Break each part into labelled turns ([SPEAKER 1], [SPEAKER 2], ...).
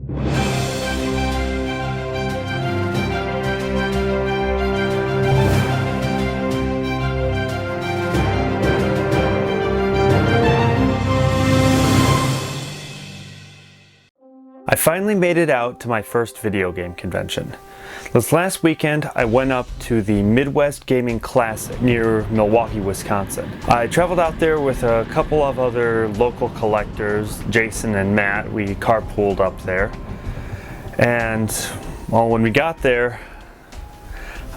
[SPEAKER 1] I finally made it out to my first video game convention. This last weekend, I went up to the Midwest Gaming Classic near Milwaukee, Wisconsin. I traveled out there with a couple of other local collectors, Jason and Matt. We carpooled up there. And, well, when we got there,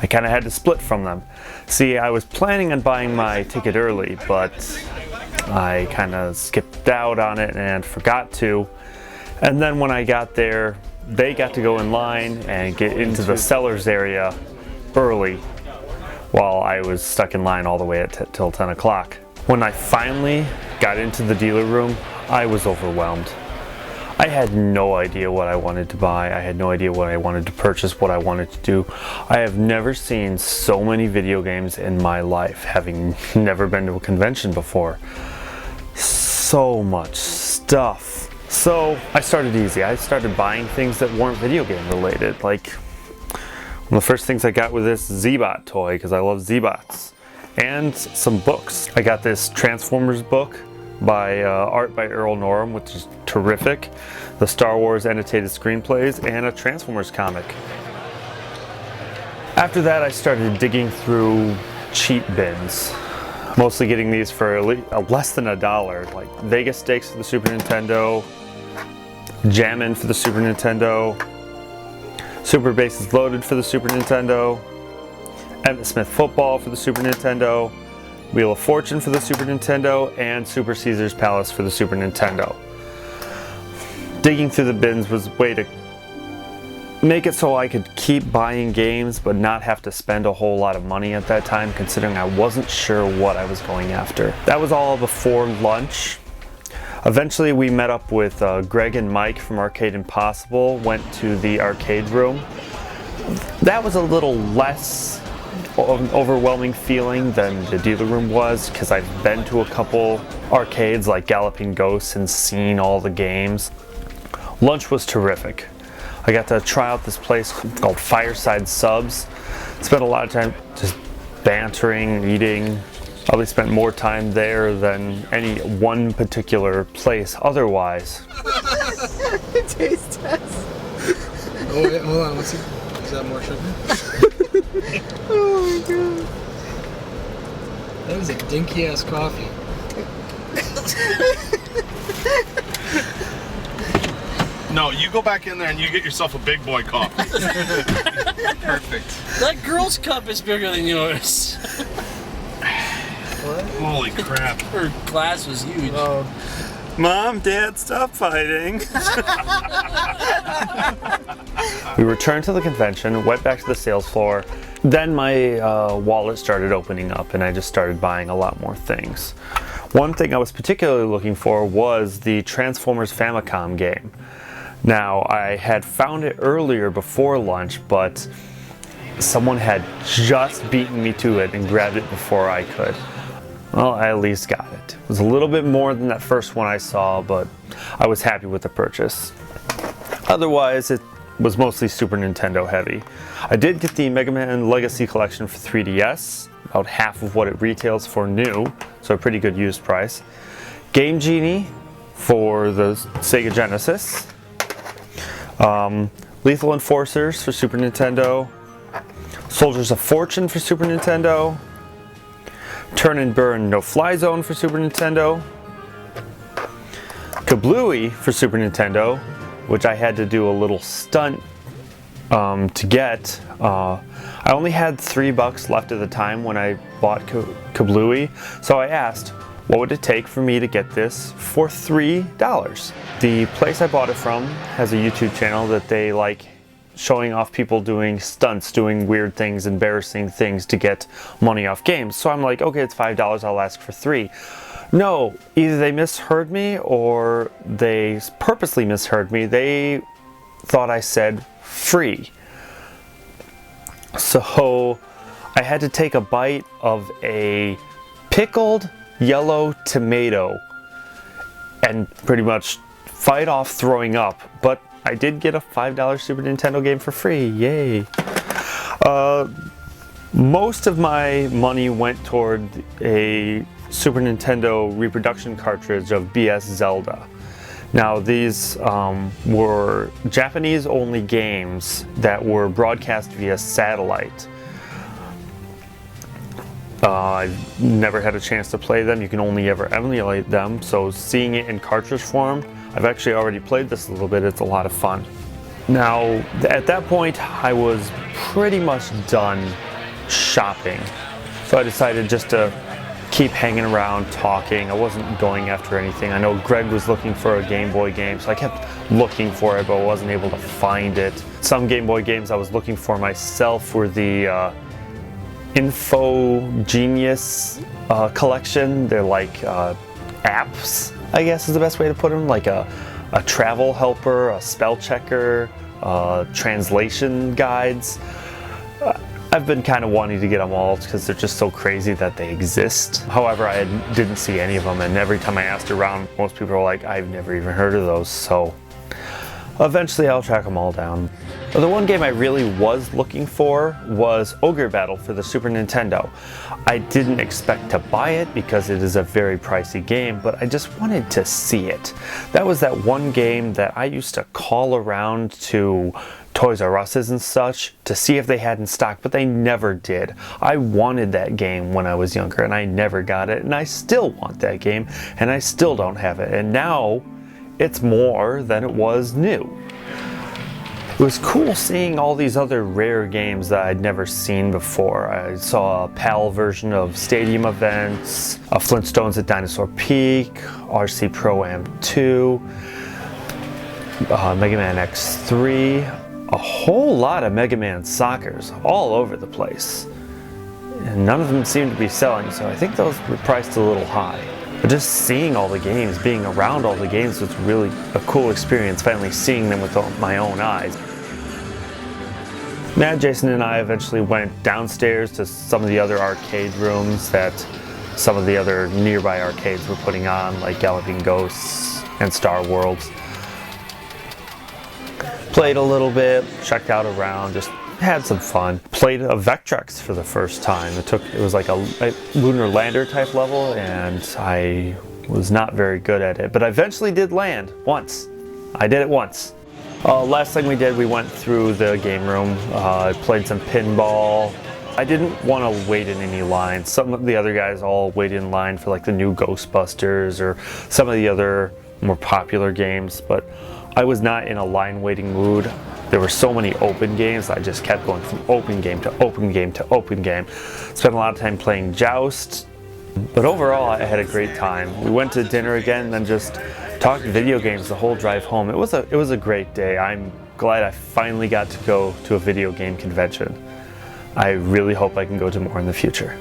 [SPEAKER 1] I kind of had to split from them. See, I was planning on buying my ticket early, but I kind of skipped out on it and forgot to. And then when I got there, they got to go in line and get into the sellers area early while I was stuck in line all the way till 10 o'clock. When I finally got into the dealer room, I was overwhelmed. I had no idea what I wanted to buy. I had no idea what I wanted to purchase, what I wanted to do. I have never seen so many video games in my life, having never been to a convention before. So much stuff. So I started easy. I started buying things that weren't video game related. Like, one of the first things I got was this Z-Bot toy because I love Z-Bots. And some books. I got this Transformers book by art by Earl Norem, which is terrific. The Star Wars annotated screenplays and a Transformers comic. After that, I started digging through cheap bins. Mostly getting these for less than $1, like Vegas Stakes for the Super Nintendo, Jammin' for the Super Nintendo, Super Bases Loaded for the Super Nintendo, Emmitt Smith Football for the Super Nintendo, Wheel of Fortune for the Super Nintendo, and Super Caesar's Palace for the Super Nintendo. Digging through the bins was a way to make it so I could keep buying games but not have to spend a whole lot of money at that time, considering I wasn't sure what I was going after. That was all before lunch. Eventually we met up with Gregg and Mike from Arcade Impossible, went to the arcade room. That was a little less of an overwhelming feeling than the dealer room was, because I've been to a couple arcades like Galloping Ghosts and seen all the games. Lunch was terrific. I got to try out this place called Fireside Subs. Spent a lot of time just bantering, eating. Probably spent more time there than any one particular place otherwise.
[SPEAKER 2] Taste test.
[SPEAKER 3] Oh wait, hold on, is that more sugar?
[SPEAKER 2] Oh my god.
[SPEAKER 3] That is a dinky ass coffee.
[SPEAKER 4] No, you go back in there and you get yourself a big boy coffee.
[SPEAKER 3] Perfect.
[SPEAKER 5] That girl's cup is bigger than yours.
[SPEAKER 3] What?
[SPEAKER 4] Holy crap.
[SPEAKER 5] Her glass was huge.
[SPEAKER 3] Oh.
[SPEAKER 1] Mom, Dad, stop fighting. We returned to the convention, went back to the sales floor. Then my wallet started opening up and I just started buying a lot more things. One thing I was particularly looking for was the Transformers Famicom game. Now, I had found it earlier before lunch, but someone had just beaten me to it and grabbed it before I could. Well, I at least got it. It was a little bit more than that first one I saw, but I was happy with the purchase. Otherwise, it was mostly Super Nintendo heavy. I did get the Mega Man Legacy Collection for 3DS, about half of what it retails for new, so a pretty good used price. Game Genie for the Sega Genesis. Lethal Enforcers for Super Nintendo. Soldiers of Fortune for Super Nintendo. Turn and Burn No Fly Zone for Super Nintendo. Kablooey for Super Nintendo, which I had to do a little stunt to get. I only had $3 left at the time when I bought Kablooey, so I asked, what would it take for me to get this for $3? The place I bought it from has a YouTube channel that they like showing off people doing stunts, doing weird things, embarrassing things to get money off games. So I'm like, okay, it's $5, I'll ask for $3. No, either they misheard me or they purposely misheard me. They thought I said free. So I had to take a bite of a pickled yellow tomato and pretty much fight off throwing up, but I did get a $5 Super Nintendo game for free, yay! Most of my money went toward a Super Nintendo reproduction cartridge of BS Zelda. Now these were Japanese-only games that were broadcast via satellite. I've never had a chance to play them. You can only ever emulate them, so seeing it in cartridge form, I've actually already played this a little bit. It's a lot of fun. Now, at that point, I was pretty much done shopping, so I decided just to keep hanging around, talking. I wasn't going after anything. I know Gregg was looking for a Game Boy game, so I kept looking for it, but I wasn't able to find it. Some Game Boy games I was looking for myself were the Info Genius collection. They're like apps, I guess is the best way to put them, like a travel helper, a spell checker, translation guides. I've been kind of wanting to get them all because they're just so crazy that they exist. However, I didn't see any of them, and every time I asked around, most people were like, I've never even heard of those, so eventually I'll track them all down. But the one game I really was looking for was Ogre Battle for the Super Nintendo. I didn't expect to buy it because it is a very pricey game, but I just wanted to see it. That was that one game that I used to call around to Toys R Us's and such to see if they had in stock, but they never did. I wanted that game when I was younger and I never got it, and I still want that game and I still don't have it, and now it's more than it was new. It was cool seeing all these other rare games that I'd never seen before. I saw a PAL version of Stadium Events, a Flintstones at Dinosaur Peak, RC Pro-Am 2, Mega Man X3, a whole lot of Mega Man Soccers all over the place. And none of them seemed to be selling, so I think those were priced a little high. But just seeing all the games, being around all the games was really a cool experience, finally seeing them with my own eyes. Now Jason and I eventually went downstairs to some of the other arcade rooms that some of the other nearby arcades were putting on, like Galloping Ghosts and Star Worlds. Played a little bit, checked out around, just had some fun. Played a Vectrex for the first time. It was like a lunar lander type level, and I was not very good at it, but I eventually did land once. I did it once. Last thing we did, we went through the game room. I played some pinball. I didn't want to wait in any lines. Some of the other guys all waited in line for like the new Ghostbusters or some of the other more popular games, but I was not in a line waiting mood. There were so many open games, I just kept going from open game to open game to open game. Spent a lot of time playing Joust, but overall I had a great time. We went to dinner again and then just talked video games the whole drive home. It was a great day. I'm glad I finally got to go to a video game convention. I really hope I can go to more in the future.